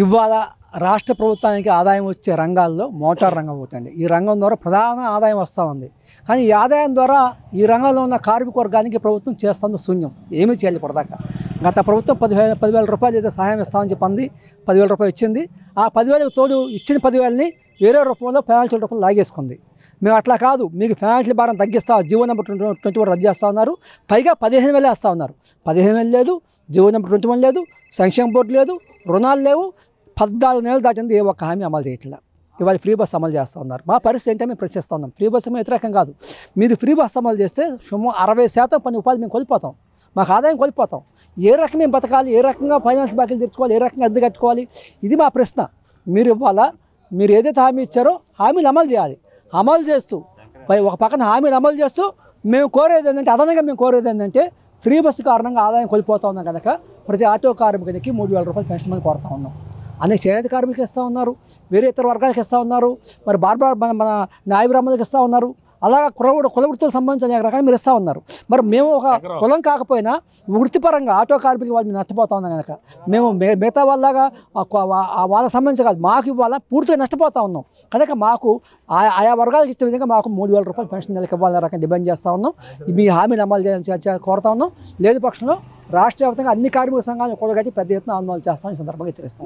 ఇవాళ రాష్ట్ర ప్రభుత్వానికి ఆదాయం వచ్చే రంగాల్లో మోటార్ రంగం ఒకటండి. ఈ రంగం ద్వారా ప్రధాన ఆదాయం వస్తూ ఉంది. కానీ ఈ ఆదాయం ద్వారా ఈ రంగంలో ఉన్న కార్మిక వర్గానికి ప్రభుత్వం చేస్తుంది శూన్యం. ఏమీ చేయాలి ఇప్పటిదాకా. గత ప్రభుత్వం 10,000 రూపాయలు ఏదో సహాయం ఇస్తామని చెప్పింది. 10,000 రూపాయలు ఇచ్చింది. ఆ 10,000కి తోడు ఇచ్చిన 10,000ని వేరే రూపంలో ఫైనాన్షియల్ రూపంలో లాగేసుకుంది. మేము అట్లా కాదు, మీకు ఫైనాన్షియల్ భారం తగ్గిస్తా, జీవో నెంబర్ 21 రద్దు చేస్తూ ఉన్నారు. పైగా 15,000 వేస్తూ ఉన్నారు. 15,000 లేదు, జీవో నెంబర్ 21 లేదు, సంక్షేమ బోర్డు లేదు, రుణాలు లేవు. 14 నెలలు దాటింది ఏ ఒక్క హామీ అమలు చేయట్లేదు. ఇవాళ ఫ్రీ బస్ అమలు చేస్తూ ఉన్నారు. మా పరిస్థితి ఏంటో మేము ప్రశ్నిస్తూ ఉన్నాం. ఫ్రీ బస్సు మేము వ్యతిరేకం కాదు. మీరు ఫ్రీ బస్ అమలు చేస్తే 60% పని ఉపాధి మేము కోల్పోతాం. మాకు ఆదాయం కోల్పోతాం. ఏ రకంగా మేము బతకాలి, ఏ రకంగా ఫైనాన్స్ బాకీలు తెచ్చుకోవాలి, ఏ రకంగా అద్దె కట్టుకోవాలి, ఇది మా ప్రశ్న. మీరు ఇవ్వాలా, మీరు ఏదైతే హామీ ఇచ్చారో హామీలు అమలు చేయాలి. అమలు చేస్తూ ఒక పక్కన హామీలు అమలు చేస్తూ మేము కోరేది ఏంటంటే, అదనంగా మేము కోరేది ఏంటంటే, ఫ్రీ బస్సు కారణంగా ఆదాయం కోల్పోతూ ఉన్నాం కనుక ప్రతి ఆటో కార్మికునికి 3,000 రూపాయలు పెన్షన్ మంది కోరుతూ ఉన్నాం. అనేక చేనేత కార్మికులకు ఇస్తూ ఉన్నారు, వేరే ఇతర వర్గాలకు ఇస్తూ ఉన్నారు, మరి మన న్యాయ బ్రాహ్మణులకు ఇస్తూ ఉన్నారు. అలాగా కులవృత్తులకు సంబంధించిన అనేక రకాలు మీరు ఇస్తూ ఉన్నారు. మరి మేము ఒక కులం కాకపోయినా వృత్తిపరంగా ఆటో కార్మికులు వాళ్ళు మేము నష్టపోతా ఉన్నాం కనుక మేము మిగతా వాళ్ళగా వాళ్ళకి సంబంధించి కాదు, మాకు ఇవ్వాలా పూర్తిగా నష్టపోతూ ఉన్నాం కనుక మాకు ఆయా వర్గాలకు ఇచ్చే విధంగా మాకు 3,000 రూపాయలు పెన్షన్ నెలకి ఇవ్వాలనే రకంగా డిమాండ్ చేస్తూ ఉన్నాం. మీ హామీని అమలు చేయాలని కోరుతా ఉన్నాం. లేని పక్షంలో రాష్ట్ర వ్యాప్తంగా అన్ని కార్మిక సంఘాలను కూడగట్టి పెద్ద ఎత్తున ఆందోళన చేస్తామని ఈ సందర్భంగా హెచ్చరిస్తాం.